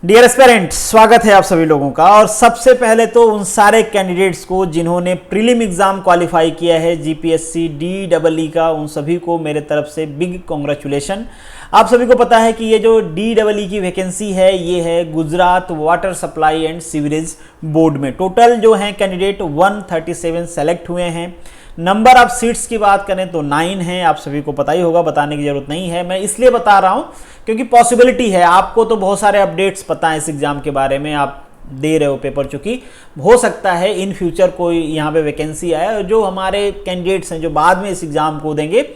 Dear aspirants, स्वागत है आप सभी लोगों का। और सबसे पहले तो उन सारे कैंडिडेट्स को जिन्होंने प्रीलिम एग्जाम क्वालिफाई किया है जीपीएससी DEE का, उन सभी को मेरे तरफ से बिग कॉन्ग्रेचुलेशन। आप सभी को पता है कि ये जो DEE की वैकेंसी है ये है Gujarat water supply and sewerage board में। टोटल जो हैं कैंडिडेट 137 सेलेक्ट हुए हैं। नंबर ऑफ सीट्स की बात करें तो 9 है। आप सभी को पता ही होगा, बताने की जरूरत नहीं है। मैं इसलिए बता रहा हूं क्योंकि पॉसिबिलिटी है, आपको तो बहुत सारे अपडेट्स पता है इस एग्जाम के बारे में, आप दे रहे हो पेपर, चूंकि हो सकता है इन फ्यूचर कोई यहाँ पे वैकेंसी आए और जो हमारे कैंडिडेट्स हैं जो बाद में इस एग्जाम को देंगे,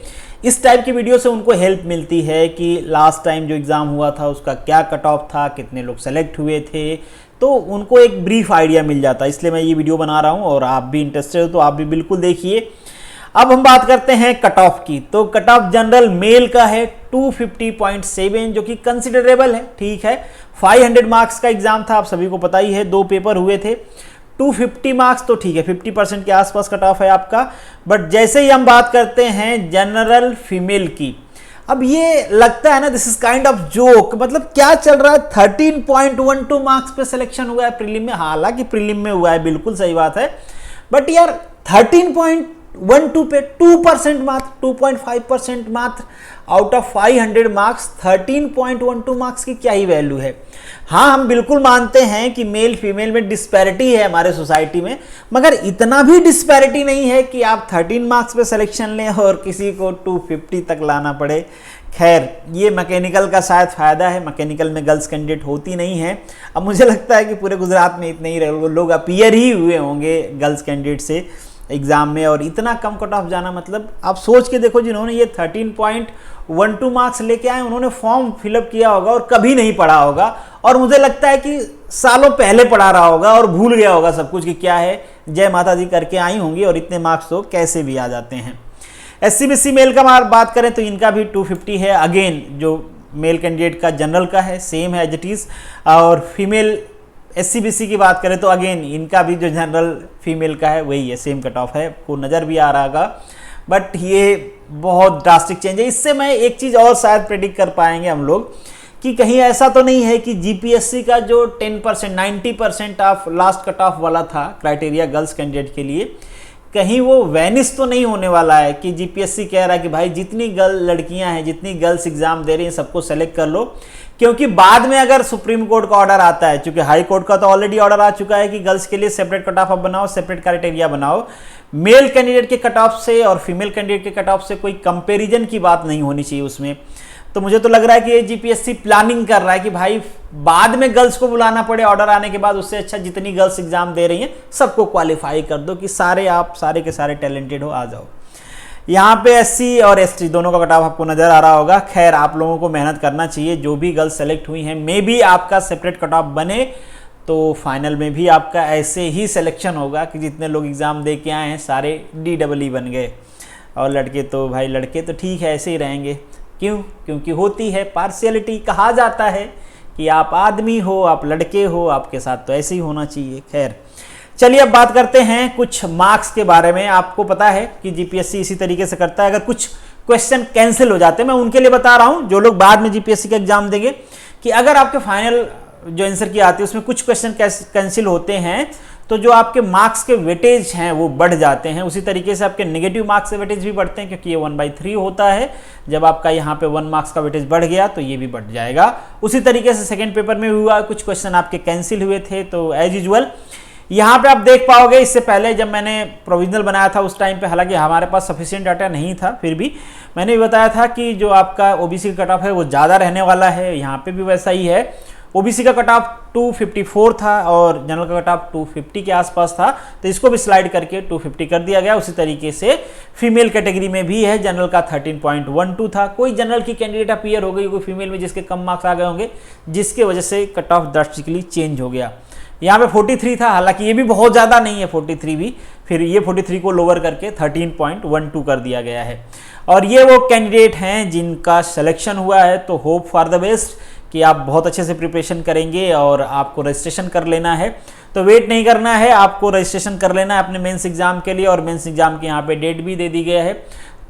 इस टाइप की वीडियो से उनको हेल्प मिलती है कि लास्ट टाइम जो एग्जाम हुआ था उसका क्या कट ऑफ था, कितने लोग सेलेक्ट हुए थे, तो उनको एक ब्रीफ आइडिया मिल जाता है। इसलिए मैं ये वीडियो बना रहा हूँ और आप भी इंटरेस्टेड हो तो आप भी बिल्कुल देखिए। अब हम बात करते हैं कट ऑफ की। तो कट ऑफ जनरल मेल का है 250.7 जो कि कंसिडरेबल है, ठीक है। 500 मार्क्स का एग्जाम था, आप सभी को पता ही है, 2 पेपर हुए थे। 250 मार्क्स तो ठीक है, 50% के आसपास कट ऑफ है आपका। बट जैसे ही हम बात करते हैं जनरल फीमेल की, अब ये लगता है ना, this is kind of joke. मतलब क्या चल रहा है, 13.12 मार्क्स पे सिलेक्शन हुआ है प्रीलिम में। हालांकि प्रीलिम में हुआ है, बिल्कुल सही बात है, बट यार 13.12 पे 2% मात्र, 2.5% मात्र आउट ऑफ 500 मार्क्स, 13.12 मार्क्स की क्या ही वैल्यू है। हाँ, हम बिल्कुल मानते हैं कि मेल फीमेल में डिस्पैरिटी है हमारे सोसाइटी में, मगर इतना भी डिस्पैरिटी नहीं है कि आप 13 मार्क्स पे सिलेक्शन लें और किसी को 250 तक लाना पड़े। खैर, ये मैकेनिकल का शायद फ़ायदा है, मैकेनिकल में गर्ल्स कैंडिडेट होती नहीं है। अब मुझे लगता है कि पूरे गुजरात में इतने ही लोग अपीयर ही हुए होंगे गर्ल्स कैंडिडेट से एग्ज़ाम में, और इतना कम कट ऑफ जाना, मतलब आप सोच के देखो, जिन्होंने ये 13.12 मार्क्स लेके आए उन्होंने फॉर्म फिलअप किया होगा और कभी नहीं पढ़ा होगा, और मुझे लगता है कि सालों पहले पढ़ा रहा होगा और भूल गया होगा सब कुछ कि क्या है, जय माता दी करके आई होंगी, और इतने मार्क्स तो कैसे भी आ जाते हैं। SC/BC मेल का बात करें तो इनका भी 250 है। अगेन जो मेल कैंडिडेट का जनरल का है सेम है एज इट इज़, और फीमेल SC/BC की बात करें तो अगेन इनका भी जो जनरल फीमेल का है वही है, सेम कट ऑफ है, आपको नज़र भी आ रहा होगा। बट ये बहुत ड्रास्टिक चेंज है। इससे मैं एक चीज़ और शायद प्रेडिक्ट कर पाएंगे हम लोग कि कहीं ऐसा तो नहीं है कि जीपीएससी का जो 10% 90% ऑफ लास्ट कट ऑफ वाला था क्राइटेरिया गर्ल्स कैंडिडेट के लिए, कहीं वो वैनिस तो नहीं होने वाला है कि जीपीएससी कह रहा है कि भाई जितनी लड़कियां हैं, जितनी गर्ल्स एग्जाम दे रही हैं, सबको सेलेक्ट कर लो। क्योंकि बाद में अगर सुप्रीम कोर्ट का ऑर्डर आता है, चूंकि हाई कोर्ट का तो ऑलरेडी ऑर्डर आ चुका है कि गर्ल्स के लिए सेपरेट कट ऑफ बनाओ, सेपरेट क्राइटेरिया बनाओ, मेल कैंडिडेट के कट ऑफ से और फीमेल कैंडिडेट के कट ऑफ से कोई कंपेरिजन की बात नहीं होनी चाहिए उसमें। तो मुझे तो लग रहा है कि ये जीपीएससी प्लानिंग कर रहा है कि भाई बाद में गर्ल्स को बुलाना पड़े ऑर्डर आने के बाद, उससे अच्छा जितनी गर्ल्स एग्जाम दे रही हैं सबको क्वालिफाई कर दो कि सारे आप सारे के सारे टैलेंटेड हो, आ जाओ। यहाँ पे SC और ST दोनों का कट ऑफ आपको नजर आ रहा होगा। खैर, आप लोगों को मेहनत करना चाहिए, जो भी गर्ल्स सेलेक्ट हुई हैं, मे बी आपका सेपरेट कट ऑफ बने तो फाइनल में भी आपका ऐसे ही सिलेक्शन होगा कि जितने लोग एग्जाम दे के आए हैं सारे DEE बन गए, और लड़के तो भाई लड़के तो ठीक है ऐसे ही रहेंगे। क्यों? क्योंकि होती है पार्शियलिटी। कहा जाता है कि आप आदमी हो, आप लड़के हो, आपके साथ तो ऐसे ही होना चाहिए। खैर, चलिए अब बात करते हैं कुछ मार्क्स के बारे में। आपको पता है कि जीपीएससी इसी तरीके से करता है, अगर कुछ क्वेश्चन कैंसिल हो जाते हैं, मैं उनके लिए बता रहा हूं जो लोग बाद में जीपीएससी का एग्जाम देंगे, कि अगर आपके फाइनल जो आंसर की आती है उसमें कुछ क्वेश्चन कैंसिल होते हैं तो जो आपके मार्क्स के वेटेज हैं वो बढ़ जाते हैं। उसी तरीके से आपके नेगेटिव मार्क्स के वेटेज भी बढ़ते हैं, क्योंकि ये 1/3 होता है। जब आपका यहाँ पे 1 मार्क्स का वेटेज बढ़ गया तो ये भी बढ़ जाएगा। उसी तरीके से सेकंड पेपर में हुआ, कुछ क्वेश्चन आपके कैंसिल हुए थे, तो एज यूजुअल यहाँ पे आप देख पाओगे। इससे पहले जब मैंने प्रोविजनल बनाया था उस टाइम पे, हालांकि हमारे पास सफिशिएंट डाटा नहीं था, फिर भी मैंने भी बताया था कि जो आपका ओबीसी का कट ऑफ है वो ज़्यादा रहने वाला है। यहाँ पे भी वैसा ही है। ओबीसी का कट ऑफ 254 था और जनरल का कट ऑफ 250 के आसपास था, तो इसको भी स्लाइड करके 250 कर दिया गया। उसी तरीके से फीमेल कैटेगरी में भी है, जनरल का 13.12 था। कोई जनरल की कैंडिडेट अपीयर हो गई कोई फीमेल में जिसके कम मार्क्स आ गए होंगे, जिसके वजह से कट ऑफ ड्रास्टिकली चेंज हो गया। यहाँ पे 43 था, हालांकि ये भी बहुत ज़्यादा नहीं है 43 भी, फिर ये 43 को लोअर करके 13.12 कर दिया गया है। और ये वो कैंडिडेट हैं जिनका सिलेक्शन हुआ है, तो होप फॉर द बेस्ट कि आप बहुत अच्छे से प्रिपरेशन करेंगे और आपको रजिस्ट्रेशन कर लेना है। तो वेट नहीं करना है, आपको रजिस्ट्रेशन कर लेना है अपने मेंस एग्जाम के लिए, और मेंस एग्जाम की यहाँ पे डेट भी दे दी गया है।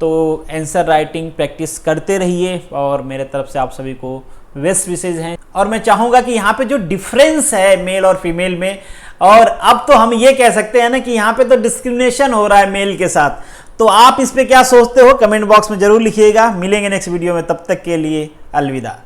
तो आंसर राइटिंग प्रैक्टिस करते रहिए, और मेरे तरफ से आप सभी को बेस्ट विशेज हैं। और मैं चाहूँगा कि यहाँ पे जो डिफरेंस है मेल और फीमेल में, और अब तो हम ये कह सकते हैं ना कि यहाँ पे तो डिस्क्रिमिनेशन हो रहा है मेल के साथ, तो आप इस पे क्या सोचते हो कमेंट बॉक्स में जरूर लिखिएगा। मिलेंगे नेक्स्ट वीडियो में, तब तक के लिए अलविदा।